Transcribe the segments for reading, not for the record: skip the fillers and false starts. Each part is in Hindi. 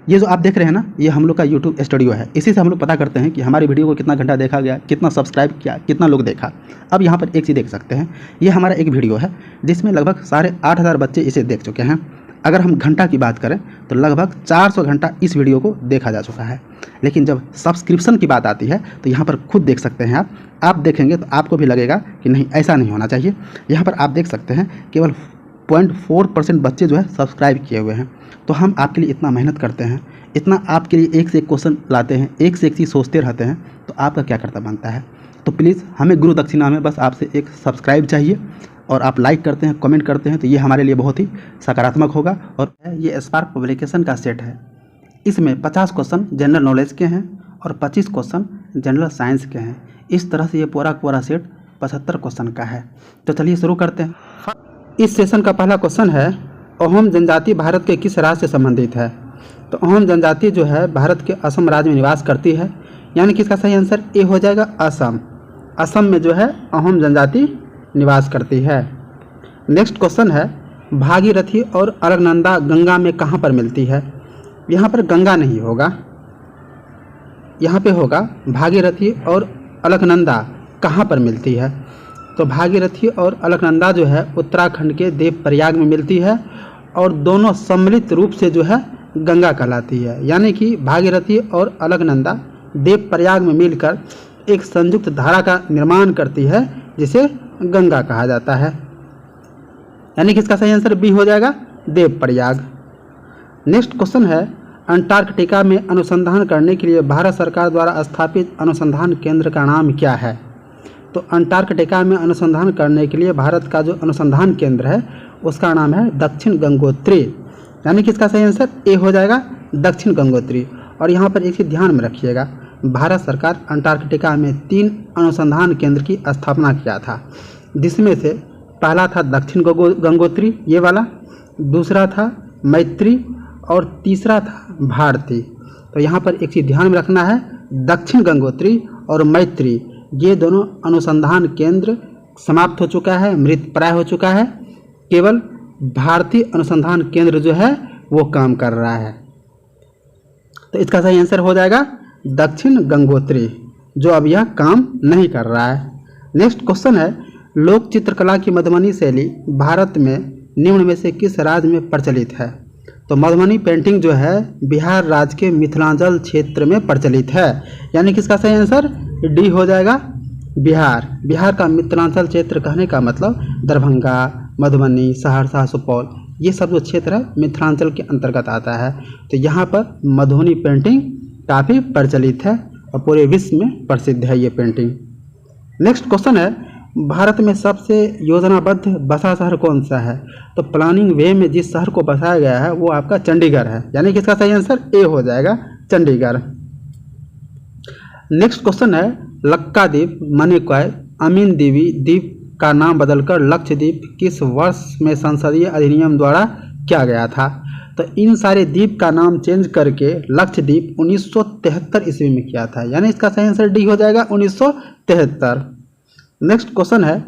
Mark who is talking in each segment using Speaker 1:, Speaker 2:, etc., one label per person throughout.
Speaker 1: ये जो आप देख रहे हैं ना, ये हम लोग का यूट्यूब स्टूडियो है। इसी से हम लोग पता करते हैं कि हमारी वीडियो को कितना घंटा देखा गया, कितना सब्सक्राइब किया, कितना लोग देखा। अब यहाँ पर एक चीज़ देख सकते हैं, ये हमारा एक वीडियो है जिसमें लगभग 8,500 बच्चे इसे देख चुके हैं। अगर हम घंटा की बात करें तो लगभग 400 घंटा इस वीडियो को देखा जा चुका है। लेकिन जब सब्सक्रिप्शन की बात आती है तो यहाँ पर खुद देख सकते हैं आप देखेंगे तो आपको भी लगेगा कि नहीं, ऐसा नहीं होना चाहिए। यहाँ पर आप देख सकते हैं केवल 0.4% बच्चे जो है सब्सक्राइब किए हुए हैं। तो हम आपके लिए इतना मेहनत करते हैं, इतना आपके लिए एक से एक क्वेश्चन लाते हैं, एक से एक चीज़ सोचते रहते हैं, तो आपका क्या कर्तव्य बनता है? तो प्लीज़ हमें गुरु दक्षिणा में बस आपसे एक सब्सक्राइब चाहिए, और आप लाइक करते हैं, कमेंट करते हैं तो ये हमारे लिए बहुत ही सकारात्मक होगा। और ये स्पार्क पब्लिकेशन का सेट है। इसमें 50 क्वेश्चन जनरल नॉलेज के हैं और 25 क्वेश्चन जनरल साइंस के हैं। इस तरह से ये पूरा सेट 75 क्वेश्चन का है। तो चलिए शुरू करते हैं। इस सेशन का पहला क्वेश्चन है, अहोम जनजाति भारत के किस राज्य से संबंधित है? तो अहोम जनजाति जो है भारत के असम राज्य में निवास करती है, यानी कि इसका सही आंसर ए हो जाएगा असम। असम में जो है अहोम जनजाति निवास करती है। नेक्स्ट क्वेश्चन है, भागीरथी और अलकनंदा गंगा में कहाँ पर मिलती है? यहाँ पर गंगा नहीं होगा, यहाँ पे होगा भागीरथी और अलकनंदा कहाँ पर मिलती है? तो भागीरथी और अलकनंदा जो है उत्तराखंड के देवप्रयाग में मिलती है, और दोनों सम्मिलित रूप से जो है गंगा कहलाती है। यानी कि भागीरथी और अलकनंदा देवप्रयाग में मिलकर एक संयुक्त धारा का निर्माण करती है जिसे गंगा कहा जाता है। यानी कि इसका सही आंसर बी हो जाएगा, देवप्रयाग। नेक्स्ट क्वेश्चन है, अंटार्कटिका में अनुसंधान करने के लिए भारत सरकार द्वारा स्थापित अनुसंधान केंद्र का नाम क्या है? तो अंटार्कटिका में अनुसंधान करने के लिए भारत का जो अनुसंधान केंद्र है उसका नाम है दक्षिण गंगोत्री। यानी कि इसका सही आंसर ए हो जाएगा, दक्षिण गंगोत्री। और यहाँ पर एक चीज़ ध्यान में रखिएगा, भारत सरकार अंटार्कटिका में 3 अनुसंधान केंद्र की स्थापना किया था, जिसमें से पहला था दक्षिण गंगोत्री ये वाला, दूसरा था मैत्री और तीसरा था भारती। तो यहाँ पर एक चीज़ ध्यान में रखना है, दक्षिण गंगोत्री और मैत्री ये दोनों अनुसंधान केंद्र समाप्त हो चुका है, मृतप्राय हो चुका है। केवल भारतीय अनुसंधान केंद्र जो है वो काम कर रहा है। तो इसका सही आंसर हो जाएगा दक्षिण गंगोत्री, जो अब यह काम नहीं कर रहा है। नेक्स्ट क्वेश्चन है, लोक चित्रकला की मधुबनी शैली भारत में निम्न में से किस राज्य में प्रचलित है? तो मधुबनी पेंटिंग जो है बिहार राज्य के मिथिलांचल क्षेत्र में प्रचलित है। यानी कि इसका सही आंसर डी हो जाएगा, बिहार। बिहार का मिथिलांचल क्षेत्र कहने का मतलब दरभंगा, मधुबनी, सहरसा, सुपौल ये सब जो क्षेत्र है मिथिलांचल के अंतर्गत आता है। तो यहाँ पर मधुबनी पेंटिंग काफ़ी प्रचलित है और पूरे विश्व में प्रसिद्ध है ये पेंटिंग। नेक्स्ट क्वेश्चन है, भारत में सबसे योजनाबद्ध बसा शहर कौन सा है? तो प्लानिंग वे में जिस शहर को बसाया गया है वो आपका चंडीगढ़ है। यानी कि इसका सही आंसर ए हो जाएगा, चंडीगढ़। नेक्स्ट क्वेश्चन है, लक्काद्वीप, मनिकॉय, अमीन दीवी द्वीप का नाम बदलकर लक्षद्वीप किस वर्ष में संसदीय अधिनियम द्वारा किया गया था? तो इन सारे द्वीप का नाम चेंज करके लक्षद्वीप 1973 ईस्वी में किया था। यानी इसका सही आंसर डी हो जाएगा, 1973। नेक्स्ट क्वेश्चन है,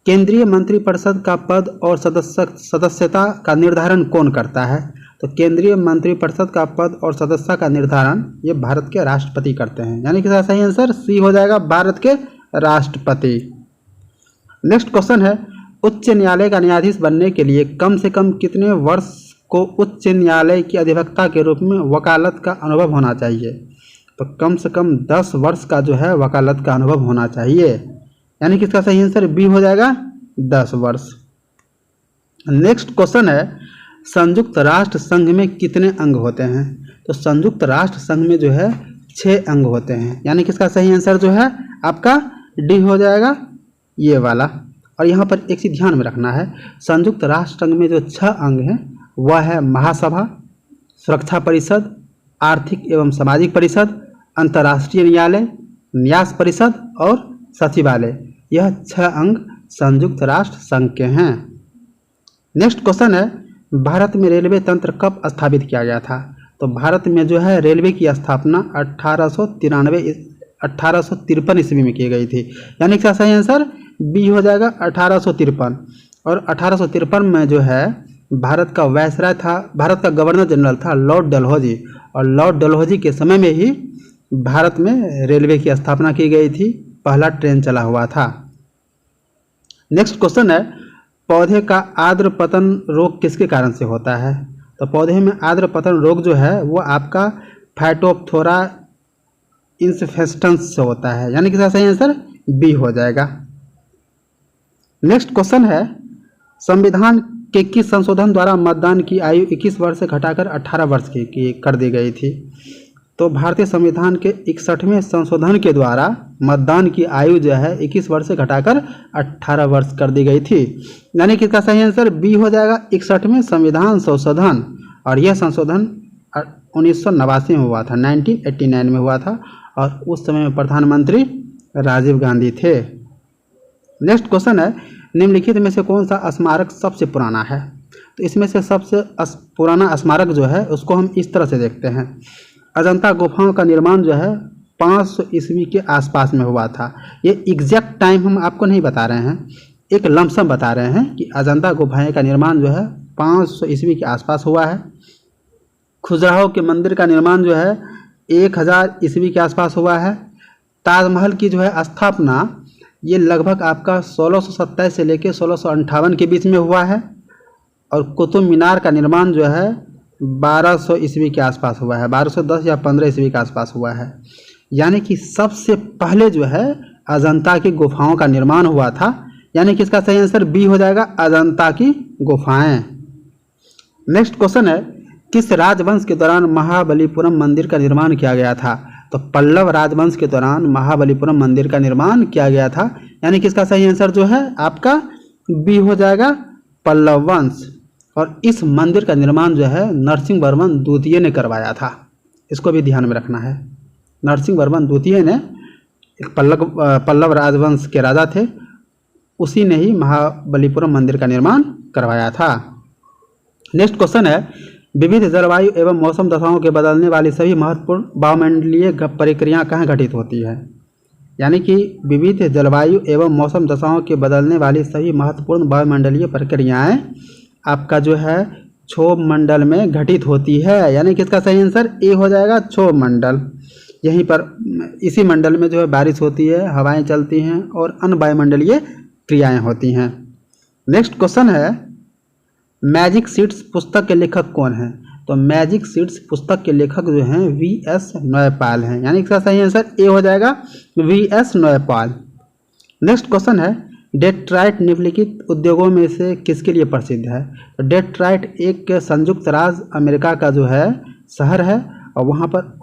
Speaker 1: केंद्रीय मंत्रिपरिषद का पद और सदस्यता का निर्धारण कौन करता है? तो केंद्रीय मंत्रिपरिषद का पद और सदस्यता का निर्धारण ये भारत के राष्ट्रपति करते हैं। यानी कि इसका सही आंसर सी हो जाएगा, भारत के राष्ट्रपति। नेक्स्ट क्वेश्चन है, उच्च न्यायालय का न्यायाधीश बनने के लिए कम से कम कितने वर्ष को उच्च न्यायालय की अधिवक्ता के रूप में वकालत का अनुभव होना चाहिए? तो कम से कम 10 वर्ष का जो है वकालत का अनुभव होना चाहिए। यानी कि इसका सही आंसर बी हो जाएगा, 10 वर्ष। नेक्स्ट क्वेश्चन है, संयुक्त राष्ट्र संघ में कितने अंग होते हैं? तो संयुक्त राष्ट्र संघ में जो है 6 अंग होते हैं। यानी कि इसका सही आंसर जो है आपका डी हो जाएगा, ये वाला। और यहाँ पर एक चीज़ ध्यान में रखना है, संयुक्त राष्ट्र संघ में जो 6 अंग हैं वह है महासभा, सुरक्षा परिषद, आर्थिक एवं सामाजिक परिषद, अंतर्राष्ट्रीय न्यायालय, न्यास परिषद और सचिवालय। यह 6 अंग संयुक्त राष्ट्र संघ के हैं। नेक्स्ट क्वेश्चन है, भारत में रेलवे तंत्र कब स्थापित किया गया था? तो भारत में जो है रेलवे की स्थापना 1853 ईस्वी में की गई थी। यानी कि सही आंसर बी हो जाएगा, 1853। और 1853 में जो है भारत का वायसराय था, भारत का गवर्नर जनरल था लॉर्ड डलहौजी, और लॉर्ड डलहौजी के समय में ही भारत में रेलवे की स्थापना की गई थी, पहला ट्रेन चला हुआ था। नेक्स्ट क्वेश्चन है, पौधे का आर्द्र पतन रोग किसके कारण से होता है? तो पौधे में आर्द्र पतन रोग जो है वो आपका फाइटोप्थोरा इन्फेस्टेंस से होता है, यानी कि इसका सही आंसर बी हो जाएगा। नेक्स्ट क्वेश्चन है, संविधान के किस संशोधन द्वारा मतदान की आयु 21 वर्ष से घटाकर 18 वर्ष की कर दी गई थी? तो भारतीय संविधान के 61वें संशोधन के द्वारा मतदान की आयु जो है 21 वर्ष से घटाकर 18 वर्ष कर दी गई थी, यानी कि इसका सही आंसर बी हो जाएगा, 61वें संविधान संशोधन। और यह संशोधन 1989 में हुआ था, 1989 में हुआ था, और उस समय में प्रधानमंत्री राजीव गांधी थे। नेक्स्ट क्वेश्चन है, निम्नलिखित में से कौन सा स्मारक सबसे पुराना है? तो इसमें से सबसे पुराना स्मारक जो है उसको हम इस तरह से देखते हैं। अजंता गुफाओं का निर्माण जो है 500 ईस्वी के आसपास में हुआ था। ये एग्जैक्ट टाइम हम आपको नहीं बता रहे हैं, एक लमसम बता रहे हैं कि अजंता गुफाएं का निर्माण जो है 500 ईस्वी के आसपास हुआ है। खजुराहो के मंदिर का निर्माण जो है 1000 ईस्वी के आसपास हुआ है। ताजमहल की जो है स्थापना ये लगभग आपका 1627 से लेकर 1658 के बीच में हुआ है। और कुतुब मीनार का निर्माण जो है 1200 ईस्वी के आसपास हुआ है, 1210 या 15 ईस्वी के आसपास हुआ है। यानी कि सबसे पहले जो है अजंता की गुफाओं का निर्माण हुआ था, यानी कि इसका सही आंसर बी हो जाएगा, अजंता की गुफाएं। नेक्स्ट क्वेश्चन है, किस राजवंश के दौरान महाबलीपुरम मंदिर का निर्माण किया गया था? तो पल्लव राजवंश के दौरान महाबलीपुरम मंदिर का निर्माण किया गया था, यानी कि इसका सही आंसर जो है आपका बी हो जाएगा, पल्लव वंश। और इस मंदिर का निर्माण जो है नरसिंह वर्मन द्वितीय ने करवाया था, इसको भी ध्यान में रखना है। नरसिंह वर्मन द्वितीय ने एक पल्लव राजवंश के राजा थे, उसी ने ही महाबलीपुरम मंदिर का निर्माण करवाया था। नेक्स्ट क्वेश्चन है, विविध जलवायु एवं मौसम दशाओं के बदलने वाली सभी महत्वपूर्ण वायुमंडलीय प्रक्रियाएं कहाँ घटित होती है? यानी कि विविध जलवायु एवं मौसम दशाओं के बदलने वाली सभी महत्वपूर्ण वायुमंडलीय प्रक्रियाएं आपका जो है क्षोभ मंडल में घटित होती है, यानी कि इसका सही आंसर ए हो जाएगा, क्षोभ मंडल। यहीं पर इसी मंडल में जो है बारिश होती है, हवाएं चलती हैं और अन्य वायुमंडलीय क्रियाएं होती हैं। नेक्स्ट क्वेश्चन है, मैजिक सीड्स पुस्तक के लेखक कौन हैं? तो मैजिक सीड्स पुस्तक के लेखक जो हैं वी.एस. नौपाल हैं, यानी इसका सही आंसर ए हो जाएगा, वी.एस. नौपाल। नेक्स्ट क्वेश्चन है, डेट्राइट निम्नलिखित उद्योगों में से किसके लिए प्रसिद्ध है? तो डेट्राइट एक संयुक्त राज्य अमेरिका का जो है शहर है, और वहाँ पर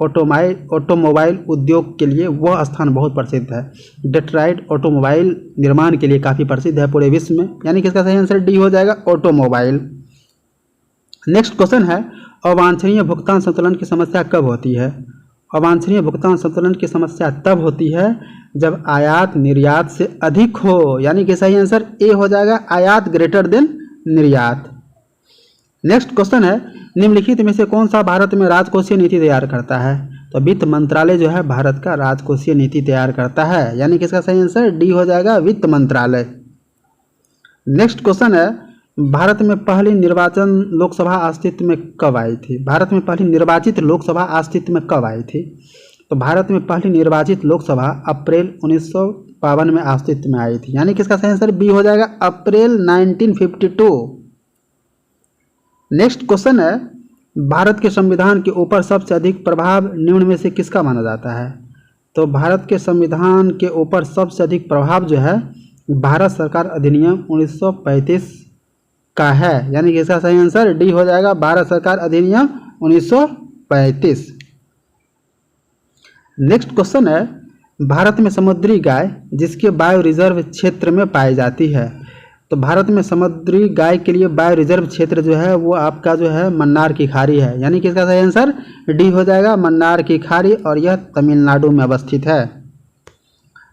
Speaker 1: ऑटोमोबाइल उद्योग के लिए वह स्थान बहुत प्रसिद्ध है। डेट्राइट ऑटोमोबाइल निर्माण के लिए काफ़ी प्रसिद्ध है पूरे विश्व में, यानी कि इसका सही आंसर डी हो जाएगा, ऑटोमोबाइल। नेक्स्ट क्वेश्चन है, अवांछनीय भुगतान संतुलन की समस्या कब होती है? अवांछनीय भुगतान संतुलन की समस्या तब होती है जब आयात निर्यात से अधिक हो, यानी कि सही आंसर ए हो जाएगा, आयात ग्रेटर देन निर्यात। नेक्स्ट क्वेश्चन है, निम्नलिखित में से कौन सा भारत में राजकोषीय नीति तैयार करता है? तो वित्त मंत्रालय जो है भारत का राजकोषीय नीति तैयार करता है, यानी कि इसका सही आंसर डी हो जाएगा, वित्त मंत्रालय। नेक्स्ट क्वेश्चन है, भारत में पहली निर्वाचन लोकसभा अस्तित्व में कब आई थी? भारत में पहली निर्वाचित लोकसभा अस्तित्व में कब आई थी? तो भारत में पहली निर्वाचित लोकसभा अप्रैल 1952 में अस्तित्व में आई थी, यानी कि इसका सही आंसर बी हो जाएगा, अप्रैल 1952। नेक्स्ट क्वेश्चन है, भारत के संविधान के ऊपर सबसे अधिक प्रभाव निम्न में से किसका माना जाता है? तो भारत के संविधान के ऊपर सबसे अधिक प्रभाव जो है भारत सरकार अधिनियम 1935 का है, यानी कि इसका सही आंसर डी हो जाएगा, भारत सरकार अधिनियम 1935। नेक्स्ट क्वेश्चन है, भारत में समुद्री गाय जिसके बायो रिजर्व क्षेत्र में पाई जाती है? तो भारत में समुद्री गाय के लिए बायो रिजर्व क्षेत्र जो है वो आपका जो है मन्नार की खाड़ी है, यानी कि इसका सही आंसर डी हो जाएगा, मन्नार की खाड़ी, और यह तमिलनाडु में अवस्थित है।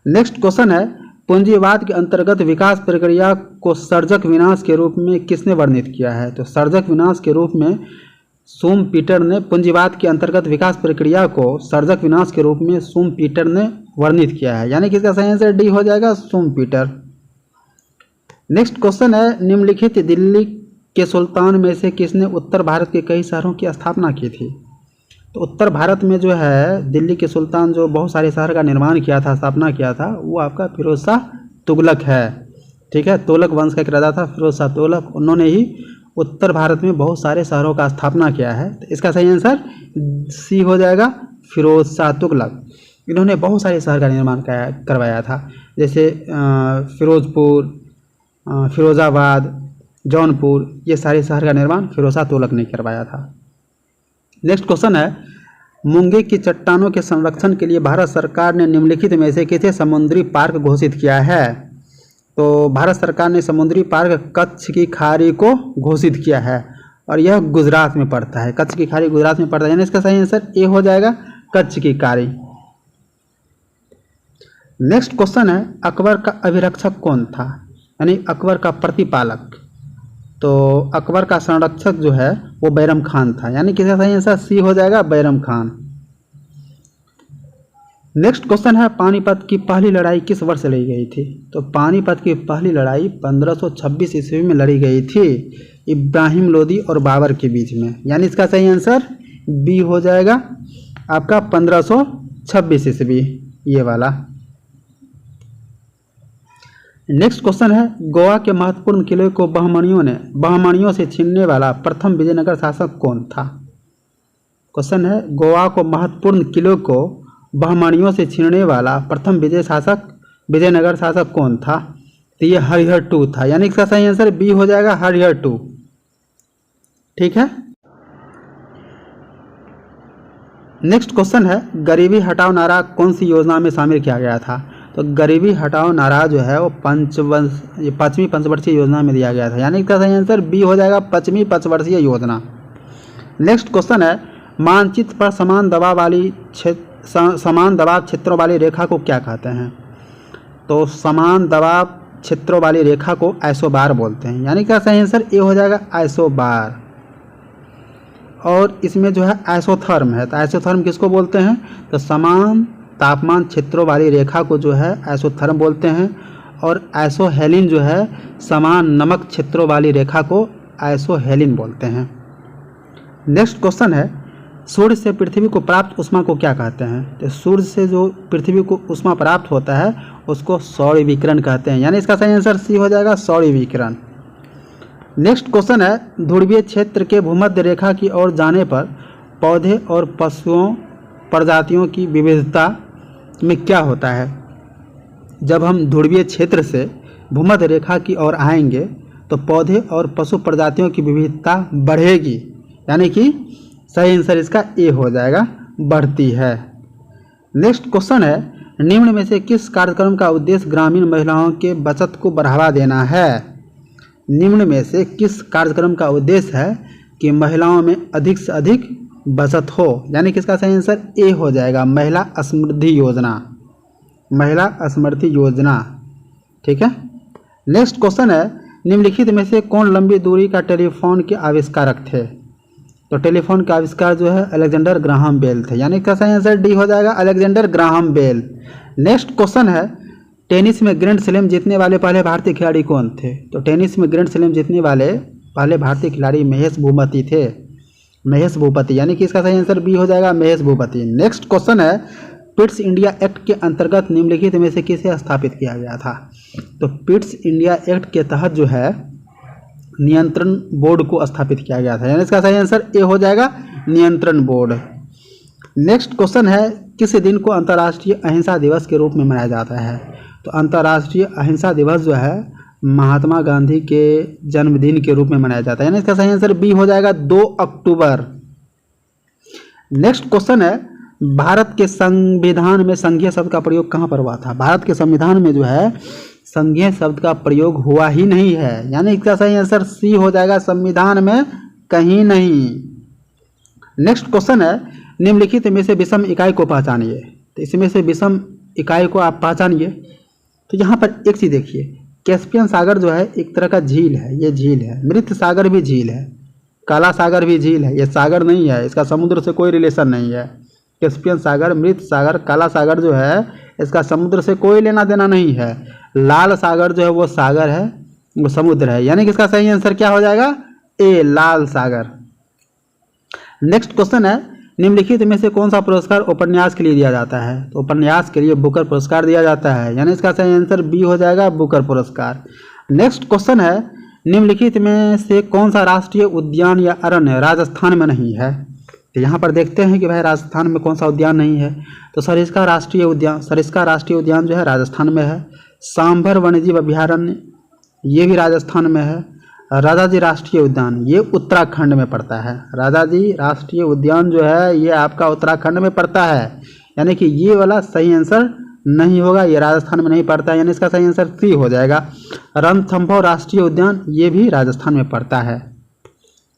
Speaker 1: नेक्स्ट क्वेश्चन है, पूंजीवाद के अंतर्गत विकास प्रक्रिया को सर्जक विनाश के रूप में किसने वर्णित किया है? तो सर्जक विनाश के रूप में शुम्पीटर ने पूंजीवाद के अंतर्गत विकास प्रक्रिया को सर्जक विनाश के रूप में शुम्पीटर ने वर्णित किया है, यानी कि इसका सही आंसर डी हो जाएगा, शुम्पीटर। नेक्स्ट क्वेश्चन है, निम्नलिखित दिल्ली के सुल्तान में से किसने उत्तर भारत के कई शहरों की स्थापना की थी? तो उत्तर भारत में जो है दिल्ली के सुल्तान जो बहुत सारे शहर का निर्माण किया था, स्थापना किया था, वो आपका फिरोज शाह तुगलक है। ठीक है, तुगलक वंश का एक राजा था फिरोज शाह तुगलक, उन्होंने ही उत्तर भारत में बहुत सारे शहरों का स्थापना किया है। तो इसका सही आंसर सी हो जाएगा, फिरोज शाह तुगलक। इन्होंने बहुत सारे शहर का निर्माण करवाया था, जैसे फिरोजपुर, फिरोजाबाद, जौनपुर, ये सारे शहर का निर्माण फिरोज शाह तुगलक ने करवाया था। नेक्स्ट क्वेश्चन है, मूंगे की चट्टानों के संरक्षण के लिए भारत सरकार ने निम्नलिखित में से किसे समुद्री पार्क घोषित किया है? तो भारत सरकार ने समुद्री पार्क कच्छ की खाड़ी को घोषित किया है और यह गुजरात में पड़ता है। कच्छ की खाड़ी गुजरात में पड़ता है, यानी इसका सही आंसर ए हो जाएगा, कच्छ की खाड़ी। नेक्स्ट क्वेश्चन है, अकबर का अभिरक्षक कौन था, यानी अकबर का प्रतिपालक? तो अकबर का संरक्षक जो है वो बैरम खान था, यानी किसका सही आंसर सी हो जाएगा, बैरम खान। नेक्स्ट क्वेश्चन है, पानीपत की पहली लड़ाई किस वर्ष लड़ी गई थी? तो पानीपत की पहली लड़ाई 1526 ईस्वी में लड़ी गई थी, इब्राहिम लोदी और बाबर के बीच में, यानी इसका सही आंसर बी हो जाएगा आपका 1526 ईस्वी, ये वाला। नेक्स्ट क्वेश्चन है, गोवा के महत्वपूर्ण किले को बहमनियों से छीनने वाला प्रथम विजयनगर शासक कौन था? क्वेश्चन है, गोवा को महत्वपूर्ण किलों को बहमनियों से छीनने वाला प्रथम विजयनगर शासक कौन था? तो ये हरिहर टू था, यानी इसका सही आंसर बी हो जाएगा, हरिहर टू। ठीक है। नेक्स्ट क्वेश्चन है, गरीबी हटाओ नारा कौन सी योजना में शामिल किया गया था? तो गरीबी हटाओ नारा जो है वो पाँचवीं पंचवर्षीय योजना में दिया गया था, यानी इसका सही आंसर बी हो जाएगा, पाँचवीं पंचवर्षीय योजना। नेक्स्ट क्वेश्चन है, मानचित्र पर समान दबाव क्षेत्रों वाली रेखा को क्या कहते हैं? तो समान दबाव क्षेत्रों वाली रेखा को आइसोबार बोलते हैं, यानी क्या सही आंसर ए हो जाएगा, आइसोबार। और इसमें जो है आइसोथर्म है, तो आइसोथर्म किसको बोलते हैं? तो समान तापमान क्षेत्रों वाली रेखा को जो है आइसोथर्म बोलते हैं, और आइसोहेलिन जो है समान नमक क्षेत्रों वाली रेखा को आइसोहेलिन बोलते हैं। नेक्स्ट क्वेश्चन है, सूर्य से पृथ्वी को प्राप्त ऊष्मा को क्या कहते हैं? तो सूर्य से जो पृथ्वी को ऊष्मा प्राप्त होता है उसको सौर विकिरण कहते हैं, यानी इसका सही आंसर सी हो जाएगा, सौर विकिरण। नेक्स्ट क्वेश्चन है, ध्रुवीय क्षेत्र के भूमध्य रेखा की ओर जाने पर पौधे और पशुओं प्रजातियों की विविधता में क्या होता है? जब हम ध्रुवीय क्षेत्र से भूमध्य रेखा की ओर आएंगे तो पौधे और पशु प्रजातियों की विविधता बढ़ेगी, यानी कि सही आंसर इसका ए हो जाएगा, बढ़ती है। नेक्स्ट क्वेश्चन है, निम्न में से किस कार्यक्रम का उद्देश्य ग्रामीण महिलाओं के बचत को बढ़ावा देना है? निम्न में से किस कार्यक्रम का उद्देश्य है कि महिलाओं में अधिक से अधिक बचत हो, यानी किसका सही आंसर ए हो जाएगा, महिला समृद्धि योजना, महिला समृद्धि योजना। ठीक है। नेक्स्ट क्वेश्चन है, निम्नलिखित में से कौन लंबी दूरी का टेलीफोन के आविष्कारक थे? तो टेलीफोन का आविष्कार जो है अलेक्जेंडर ग्राहम बेल थे, यानी इसका सही आंसर डी हो जाएगा, Alexander Graham Bell. Next question है, टेनिस में ग्रैंड स्लैम जीतने वाले पहले भारतीय खिलाड़ी कौन थे? तो टेनिस में ग्रैंड स्लैम जीतने वाले पहले भारतीय खिलाड़ी महेश भूपति थे, महेश भूपति, यानी कि इसका सही आंसर बी हो जाएगा, महेश भूपति। नेक्स्ट क्वेश्चन है, पिट्स इंडिया एक्ट के अंतर्गत निम्नलिखित में से किसे स्थापित किया गया था? तो पिट्स इंडिया एक्ट के तहत जो है नियंत्रण बोर्ड को स्थापित किया गया था, यानी इसका सही आंसर ए हो जाएगा, नियंत्रण बोर्ड। नेक्स्ट क्वेश्चन है, किस दिन को अंतर्राष्ट्रीय अहिंसा दिवस के रूप में मनाया जाता है? तो अंतर्राष्ट्रीय अहिंसा दिवस जो है महात्मा गांधी के जन्मदिन के रूप में मनाया जाता है, यानी इसका सही आंसर बी हो जाएगा, 2 अक्टूबर। नेक्स्ट क्वेश्चन है, भारत के संविधान में संघीय शब्द का प्रयोग कहाँ पर हुआ था? भारत के संविधान में जो है संघीय शब्द का प्रयोग हुआ ही नहीं है, यानी इसका सही आंसर सी हो जाएगा, संविधान में कहीं नहीं। नेक्स्ट क्वेश्चन है, निम्नलिखित में से विषम इकाई को पहचानिए। तो इसमें से विषम इकाई को आप पहचानिए। तो यहाँ पर एक चीज देखिए, कैस्पियन सागर जो है एक तरह का झील है, ये झील है। मृत सागर भी झील है, काला सागर भी झील है, ये सागर नहीं है, इसका समुद्र से कोई रिलेशन नहीं है। कैस्पियन सागर, मृत सागर, काला सागर जो है इसका समुद्र से कोई लेना देना नहीं है। लाल सागर जो है वो सागर है, वो समुद्र है, यानी कि इसका सही आंसर क्या हो जाएगा, ए, लाल सागर। नेक्स्ट क्वेश्चन है, निम्नलिखित में से कौन सा पुरस्कार उपन्यास के लिए दिया जाता है? तो उपन्यास के लिए बुकर पुरस्कार दिया जाता है, यानी इसका सही आंसर बी हो जाएगा, बुकर पुरस्कार। नेक्स्ट क्वेश्चन है, निम्नलिखित में से कौन सा राष्ट्रीय उद्यान या अरण्य राजस्थान में नहीं है? तो यहाँ पर देखते हैं कि भाई राजस्थान में कौन सा उद्यान नहीं है। तो सरिस्का राष्ट्रीय उद्यान जो है राजस्थान में है। सांभर वन्यजीव अभयारण्य ये भी राजस्थान में है। राजाजी राष्ट्रीय उद्यान ये उत्तराखंड में पड़ता है। राजाजी राष्ट्रीय उद्यान जो है ये आपका उत्तराखंड में पड़ता है, यानी कि ये वाला सही आंसर नहीं होगा, ये राजस्थान में नहीं पड़ता है, यानी इसका सही आंसर सी हो जाएगा। रणथंभौर राष्ट्रीय उद्यान ये भी राजस्थान में पड़ता है।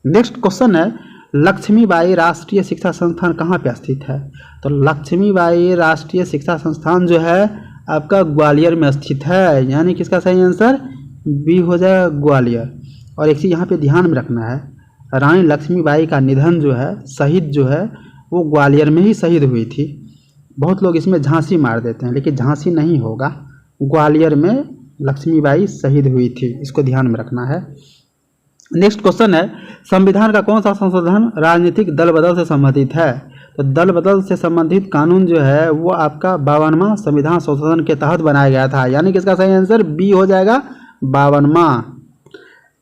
Speaker 1: नेक्स्ट क्वेश्चन है, लक्ष्मीबाई राष्ट्रीय शिक्षा संस्थान कहाँ पे स्थित है? तो लक्ष्मीबाई राष्ट्रीय शिक्षा संस्थान जो है आपका ग्वालियर में स्थित है, यानी कि इसका सही आंसर बी हो जाएगा, ग्वालियर। और एक चीज़ यहाँ पे ध्यान में रखना है, रानी लक्ष्मीबाई का निधन जो है, शहीद जो है वो ग्वालियर में ही शहीद हुई थी। बहुत लोग इसमें झांसी मार देते हैं, लेकिन झांसी नहीं होगा, ग्वालियर में लक्ष्मीबाई शहीद हुई थी, इसको ध्यान में रखना है। नेक्स्ट क्वेश्चन है, संविधान का कौन सा संशोधन राजनीतिक दल बदल से संबंधित है? तो दल बदल से संबंधित कानून जो है वो आपका 52वां संविधान संशोधन के तहत बनाया गया था, यानी कि इसका सही आंसर बी हो जाएगा, 52वां।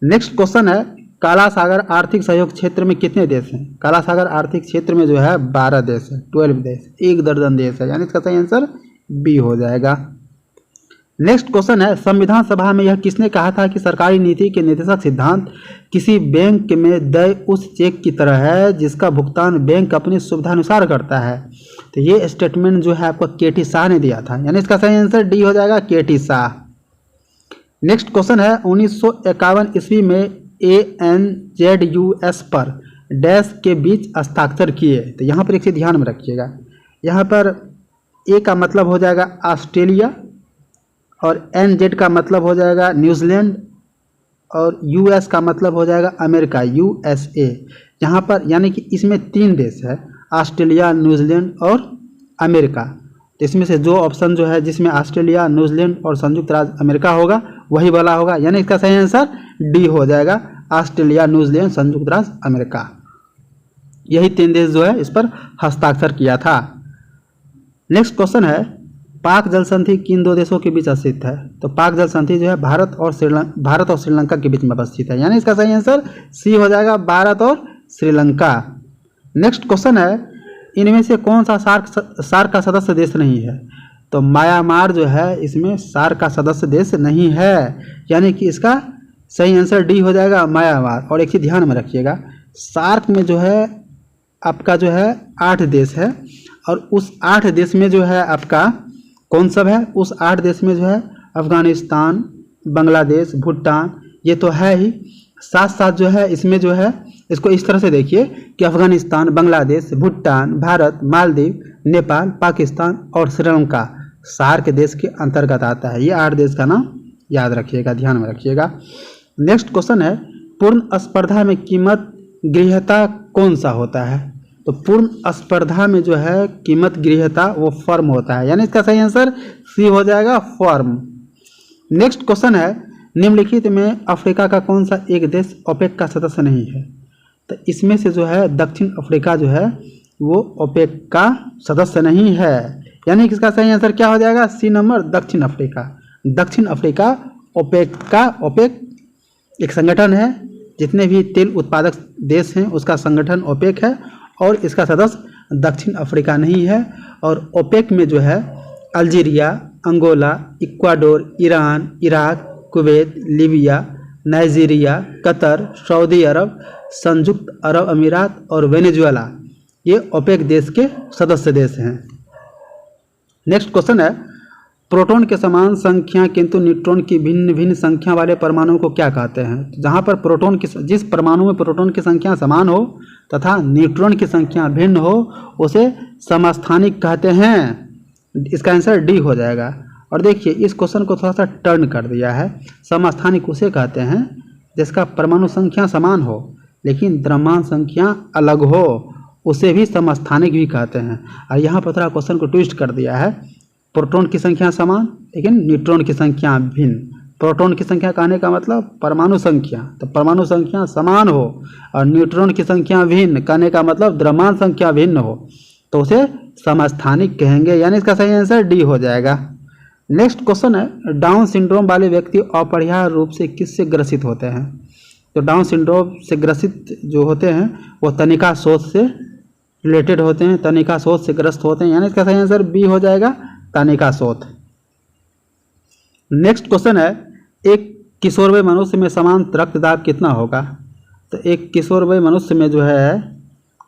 Speaker 1: नेक्स्ट क्वेश्चन है, काला सागर आर्थिक सहयोग क्षेत्र में कितने देश हैं? काला सागर आर्थिक क्षेत्र में जो है 12 देश है, 12 देश, 1 दर्जन देश है, यानी इसका सही आंसर बी हो जाएगा। नेक्स्ट क्वेश्चन है, संविधान सभा में यह किसने कहा था कि सरकारी नीति के निर्देशक सिद्धांत किसी बैंक में देय उस चेक की तरह है जिसका भुगतान बैंक अपनी सुविधानुसार करता है? तो ये स्टेटमेंट जो है आपको के टी शाह ने दिया था, यानी इसका सही आंसर डी हो जाएगा, के टी शाह। नेक्स्ट क्वेश्चन है, 1951 ईस्वी में ANZUS पर डैश के बीच हस्ताक्षर किए। तो यहाँ पर एक चीज ध्यान में रखिएगा, यहाँ पर ए का मतलब हो जाएगा ऑस्ट्रेलिया और NZ का मतलब हो जाएगा न्यूजीलैंड और US का मतलब हो जाएगा अमेरिका, USA। यहाँ पर यानी कि इसमें 3 देश है, ऑस्ट्रेलिया, न्यूजीलैंड और अमेरिका। तो इसमें से जो ऑप्शन जो है जिसमें ऑस्ट्रेलिया, न्यूजीलैंड और संयुक्त राज्य अमेरिका होगा वही वाला होगा, यानी इसका सही आंसर डी हो जाएगा, ऑस्ट्रेलिया, न्यूजीलैंड, संयुक्त राज्य अमेरिका। यही 3 देश जो है इस पर हस्ताक्षर किया था। नेक्स्ट क्वेश्चन है, पाक जल संधि किन 2 देशों के बीच स्थित है? तो पाक जल संधि जो है भारत और श्रीलंका के बीच में अवस्थित है, यानी इसका सही आंसर सी हो जाएगा, भारत और श्रीलंका। नेक्स्ट क्वेश्चन है, इनमें से कौन सा सार्क का सदस्य देश नहीं है? तो म्यांमार जो है इसमें सार्क का सदस्य देश नहीं है, यानी कि इसका सही आंसर डी हो जाएगा, म्यांमार। और एक चीज ध्यान में रखिएगा, सार्क में जो है आपका जो है 8 देश है, और उस 8 देश में जो है आपका कौन सब है? उस 8 देश में जो है अफगानिस्तान, बांग्लादेश, भूटान ये तो है ही, साथ साथ जो है इसमें जो है इसको इस तरह से देखिए कि अफगानिस्तान, बांग्लादेश, भूटान, भारत, मालदीव, नेपाल, पाकिस्तान और श्रीलंका सार्क देश के अंतर्गत आता है। ये 8 देश का नाम याद रखिएगा, ध्यान में रखिएगा। नेक्स्ट क्वेश्चन है, पूर्ण स्पर्धा में कीमत गृह्यता कौन सा होता है? तो पूर्ण स्पर्धा में जो है कीमत गृह्यता वो फर्म होता है, यानी इसका सही आंसर सी हो जाएगा, फर्म। नेक्स्ट क्वेश्चन है, निम्नलिखित में अफ्रीका का कौन सा एक देश ओपेक का सदस्य नहीं है? तो इसमें से जो है दक्षिण अफ्रीका जो है वो ओपेक का सदस्य नहीं है, यानी कि इसका सही आंसर क्या हो जाएगा, सी नंबर, दक्षिण अफ्रीका। दक्षिण अफ्रीका ओपेक एक संगठन है, जितने भी तेल उत्पादक देश हैं उसका संगठन ओपेक है, और इसका सदस्य दक्षिण अफ्रीका नहीं है। और ओपेक में जो है Algeria, Angola, Ecuador, Iran, Iraq, Kuwait, Libya, Nigeria, Qatar, Saudi Arab, संयुक्त अरब अमीरात और वेनेजुएला ये ओपेक देश के सदस्य देश हैं। नेक्स्ट क्वेश्चन है, प्रोटॉन के समान संख्या किंतु न्यूट्रॉन की भिन्न भिन्न संख्या वाले परमाणु को क्या कहते हैं? जहाँ पर प्रोटॉन की जिस परमाणु में प्रोटॉन की संख्या समान हो तथा न्यूट्रॉन की संख्या भिन्न हो उसे समस्थानिक कहते हैं। इसका आंसर डी हो जाएगा। और देखिए इस क्वेश्चन को थोड़ा सा टर्न कर दिया है, समस्थानिक उसे कहते हैं जिसका परमाणु संख्या समान हो लेकिन द्रव्यमान संख्या अलग हो, उसे भी समस्थानिक भी कहते हैं। और यहाँ पर थोड़ा क्वेश्चन को ट्विस्ट कर दिया है, प्रोटॉन की संख्या समान लेकिन न्यूट्रॉन की संख्या भिन्न, प्रोटॉन की संख्या कहने का मतलब परमाणु संख्या, तो परमाणु संख्या समान हो, और न्यूट्रॉन की संख्या भिन्न कहने का मतलब द्रव्यमान संख्या भिन्न हो, तो उसे समस्थानिक कहेंगे, यानी इसका सही आंसर डी हो जाएगा। नेक्स्ट क्वेश्चन है, डाउन सिंड्रोम वाले व्यक्ति अपरिहार्य रूप से किससे ग्रसित होते हैं? तो डाउन सिंड्रोम से ग्रसित जो होते हैं वो तनिका शोथ से रिलेटेड होते हैं, तनिका शोथ से ग्रस्त होते हैं, यानी इसका सही आंसर बी हो जाएगा, तनिका शोथ। नेक्स्ट क्वेश्चन है, एक किशोरवय मनुष्य में समान रक्तदाब कितना होगा? तो एक किशोरवय मनुष्य में जो है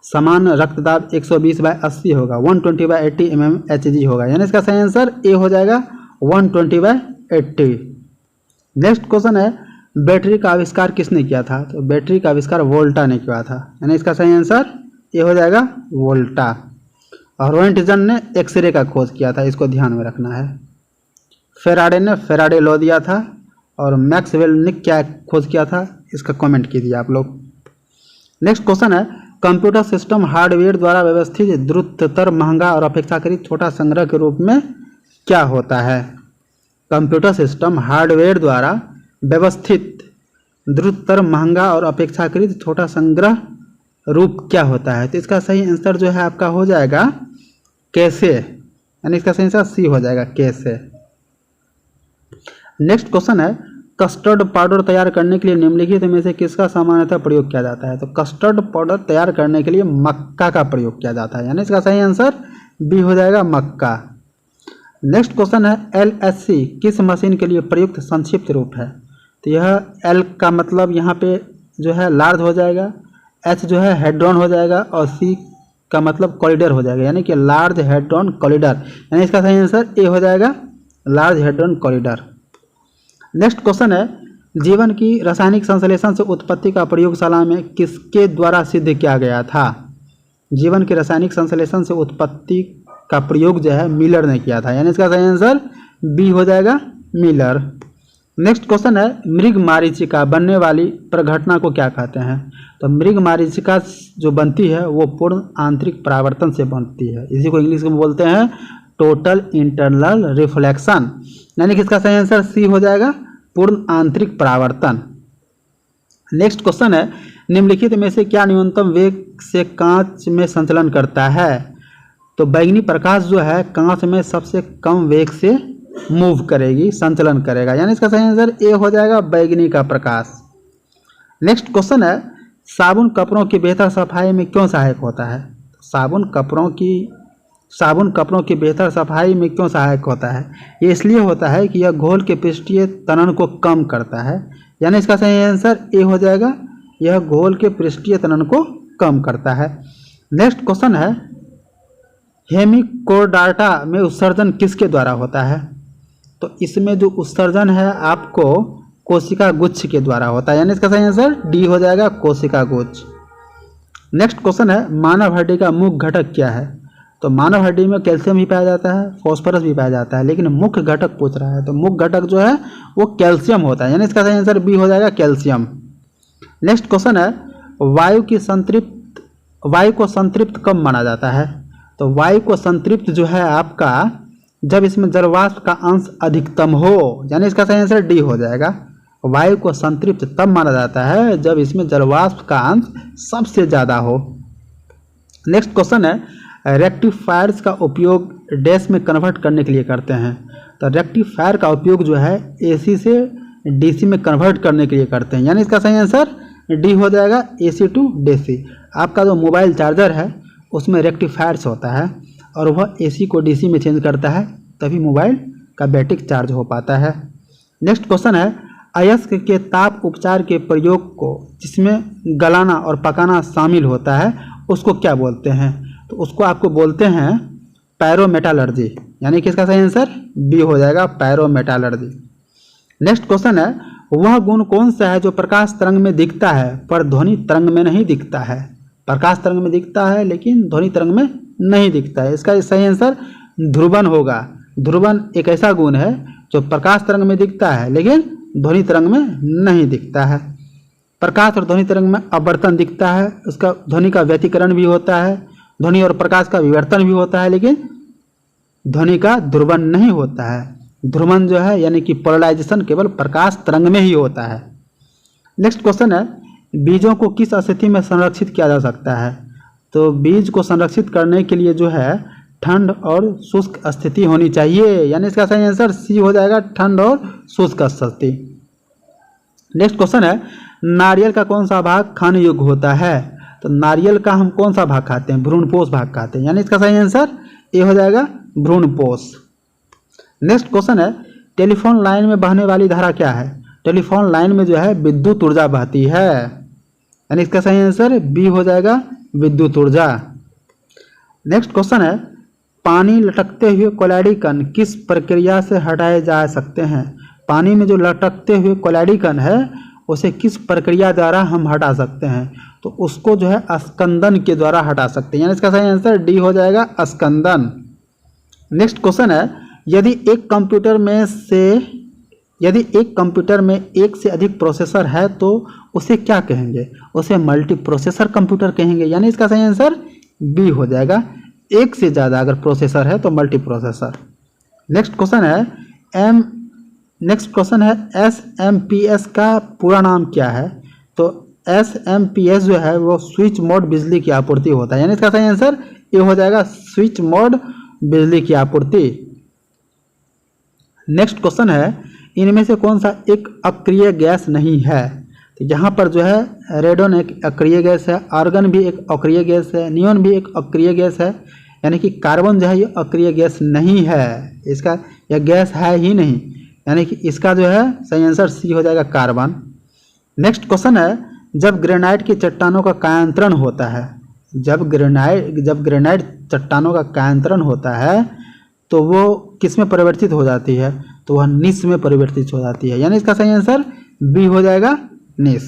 Speaker 1: समान रक्तदाब 120/80 होगा, 120/80 mmHg होगा, यानी इसका सही आंसर ए हो जाएगा, 120/80। नेक्स्ट क्वेश्चन है, बैटरी का आविष्कार किसने किया था? तो बैटरी का आविष्कार वोल्टा ने किया था, यानी इसका सही आंसर ए हो जाएगा, वोल्टा। और रोएंटजन ने एक्सरे का खोज किया था, इसको ध्यान में रखना है। फेराडे ने फेराडे लॉ दिया था, और मैक्सवेल ने क्या खोज किया था, इसका कमेंट कीजिए आप लोग। नेक्स्ट क्वेश्चन है, कंप्यूटर सिस्टम हार्डवेयर द्वारा व्यवस्थित द्रुततर महंगा और अपेक्षाकृत छोटा संग्रह के रूप में क्या होता है? कंप्यूटर सिस्टम हार्डवेयर द्वारा व्यवस्थित द्रुततर महंगा और अपेक्षाकृत छोटा संग्रह रूप क्या होता है? तो इसका सही आंसर जो है आपका हो जाएगा कैसे, यानी इसका सही आंसर सी हो जाएगा, कैसे। नेक्स्ट क्वेश्चन है, कस्टर्ड पाउडर तैयार करने के लिए निम्नलिखित में से किसका सामान्यतः प्रयोग किया जाता है? तो कस्टर्ड पाउडर तैयार करने के लिए मक्का का प्रयोग किया जाता है, यानी इसका सही आंसर बी हो जाएगा, मक्का। नेक्स्ट क्वेश्चन है, LHC किस मशीन के लिए प्रयुक्त संक्षिप्त रूप है? तो यह L का मतलब यहाँ पे जो है लार्ज हो जाएगा, H जो है हेड्रॉन हो जाएगा, और C का मतलब कॉलिडर हो जाएगा, यानी कि लार्ज हेड्रॉन कॉलिडर, यानी इसका सही आंसर ए हो जाएगा, लार्ज हेड्रॉन कॉलिडर। नेक्स्ट क्वेश्चन है, जीवन की रासायनिक संश्लेषण से उत्पत्ति का प्रयोगशाला में किसके द्वारा सिद्ध किया गया था? जीवन की रासायनिक संश्लेषण से उत्पत्ति का प्रयोग जो है मिलर ने किया था, यानी इसका सही आंसर बी हो जाएगा, मिलर। नेक्स्ट क्वेश्चन है, मृग मारीचिका बनने वाली प्रघटना को क्या कहते हैं? तो मृग मारीचिका जो बनती है वो पूर्ण आंतरिक परावर्तन से बनती है, इसी को इंग्लिश में बोलते हैं टोटल इंटरनल रिफ्लेक्शन, यानी कि इसका सही आंसर सी हो जाएगा, पूर्ण आंतरिक परावर्तन। नेक्स्ट क्वेश्चन है, निम्नलिखित में से क्या न्यूनतम वेग से कांच में संचलन करता है? तो बैंगनी प्रकाश जो है कांच में सबसे कम वेग से मूव करेगी, संचलन करेगा, यानी इसका सही आंसर ए हो जाएगा, बैंगनी का प्रकाश। नेक्स्ट क्वेश्चन है, साबुन कपड़ों की बेहतर सफाई में क्यों सहायक होता है? साबुन कपड़ों की बेहतर सफाई में क्यों सहायक होता है? ये इसलिए होता है कि यह घोल के पृष्ठीय तनन को कम करता है, यानी इसका सही आंसर ए हो जाएगा, यह घोल के पृष्ठीय तनन को कम करता है। नेक्स्ट क्वेश्चन है, हेमिकोडाटा में उत्सर्जन किसके द्वारा होता है? तो इसमें जो उत्सर्जन है आपको कोशिका गुच्छ के द्वारा होता है, यानी इसका सही आंसर डी हो जाएगा, कोशिका गुच्छ। नेक्स्ट क्वेश्चन है, मानव हड्डी का मुख्य घटक क्या है? तो मानव हड्डी में कैल्शियम भी पाया जाता है, फॉस्फोरस भी पाया जाता है, लेकिन मुख्य घटक पूछ रहा है, तो मुख्य घटक जो है वो कैल्शियम होता है, यानी इसका सही आंसर बी हो जाएगा, कैल्शियम। नेक्स्ट क्वेश्चन है, वायु को संतृप्त कब माना जाता है? तो वायु को संतृप्त जो है आपका जब इसमें जलवाष्प का अंश अधिकतम हो, यानी इसका सही आंसर डी हो जाएगा, वायु को संतृप्त तब माना जाता है जब इसमें जलवाष्प का अंश सबसे ज़्यादा हो। नेक्स्ट क्वेश्चन है, रेक्टिफायर्स का उपयोग डैश में कन्वर्ट करने के लिए करते हैं? तो रेक्टिफायर का उपयोग जो है AC से DC में कन्वर्ट करने के लिए करते हैं, यानी इसका सही आंसर डी हो जाएगा, AC टू DC। आपका जो मोबाइल चार्जर है उसमें रेक्टिफायर्स होता है, और वह AC को DC में चेंज करता है, तभी मोबाइल का बैटरी चार्ज हो पाता है। नेक्स्ट क्वेश्चन है, अयस्क के ताप उपचार के प्रयोग को जिसमें गलाना और पकाना शामिल होता है उसको क्या बोलते हैं? तो उसको आपको बोलते हैं पैरोमेटालर्जी, यानी कि इसका सही आंसर बी हो जाएगा, पैरोमेटालर्जी। नेक्स्ट क्वेश्चन है, वह गुण कौन सा है जो प्रकाश तरंग में दिखता है पर ध्वनि तरंग में नहीं दिखता है? प्रकाश तरंग में दिखता है लेकिन ध्वनि तरंग में नहीं दिखता है, इसका सही आंसर ध्रुवन होगा। ध्रुवन एक ऐसा गुण है जो प्रकाश तरंग में दिखता है लेकिन ध्वनि तरंग में नहीं दिखता है। प्रकाश और ध्वनि तरंग में अपवर्तन दिखता है, उसका ध्वनि का व्यतिकरण भी होता है, ध्वनि और प्रकाश का विवर्तन भी होता है, लेकिन ध्वनि का ध्रुवन नहीं होता है। ध्रुवण जो है यानी कि पोलराइजेशन केवल प्रकाश तरंग में ही होता है। नेक्स्ट क्वेश्चन है, बीजों को किस स्थिति में संरक्षित किया जा सकता है? तो बीज को संरक्षित करने के लिए जो है ठंड और शुष्क स्थिति होनी चाहिए, यानी इसका सही आंसर सी हो जाएगा, ठंड और शुष्क स्थिति। नेक्स्ट क्वेश्चन है, नारियल का कौन सा भाग खाने योग्य होता है? तो नारियल का हम कौन सा भाग खाते हैं? भ्रूणपोष भाग खाते हैं, यानी इसका सही आंसर ए हो जाएगा, भ्रूणपोष। नेक्स्ट क्वेश्चन है, टेलीफोन लाइन में बहने वाली धारा क्या है? टेलीफोन लाइन में जो है विद्युत ऊर्जा बहती है, यानी इसका सही आंसर बी हो जाएगा, विद्युत ऊर्जा। नेक्स्ट क्वेश्चन है, पानी लटकते हुए कोलैडी कण किस प्रक्रिया से हटाए जा सकते हैं? पानी में जो लटकते हुए कोलैडी कण है उसे किस प्रक्रिया द्वारा हम हटा सकते हैं? तो उसको जो है अस्कंदन के द्वारा हटा सकते हैं, यानी इसका सही आंसर डी हो जाएगा, अस्कंदन। नेक्स्ट क्वेश्चन है, यदि एक कंप्यूटर में एक से अधिक प्रोसेसर है तो उसे क्या कहेंगे? उसे मल्टी प्रोसेसर कंप्यूटर कहेंगे, यानी इसका सही आंसर बी हो जाएगा, एक से ज़्यादा अगर प्रोसेसर है तो मल्टी प्रोसेसर। नेक्स्ट क्वेश्चन है SMPS का पूरा नाम क्या है? तो SMPS जो है वो स्विच मोड बिजली की आपूर्ति होता है, यानी इसका सही आंसर ये हो जाएगा, स्विच मोड बिजली की आपूर्ति। नेक्स्ट क्वेश्चन है, इनमें से कौन सा एक अक्रिय गैस नहीं है? तो यहाँ पर जो है रेडोन एक अक्रिय गैस है, आर्गन भी एक अक्रिय गैस है, नियोन भी एक अक्रिय गैस है, यानी कि कार्बन जो है ये अक्रिय गैस नहीं है, इसका यह गैस है ही नहीं, यानी कि इसका जो है सही आंसर सी हो जाएगा, कार्बन। नेक्स्ट क्वेश्चन है, जब ग्रेनाइट की चट्टानों का कायांतरण होता है, जब ग्रेनाइट चट्टानों का कायांतरण होता है तो वो किस में परिवर्तित हो जाती है? तो वह निस में परिवर्तित हो जाती है, यानी इसका सही आंसर बी हो जाएगा, निस।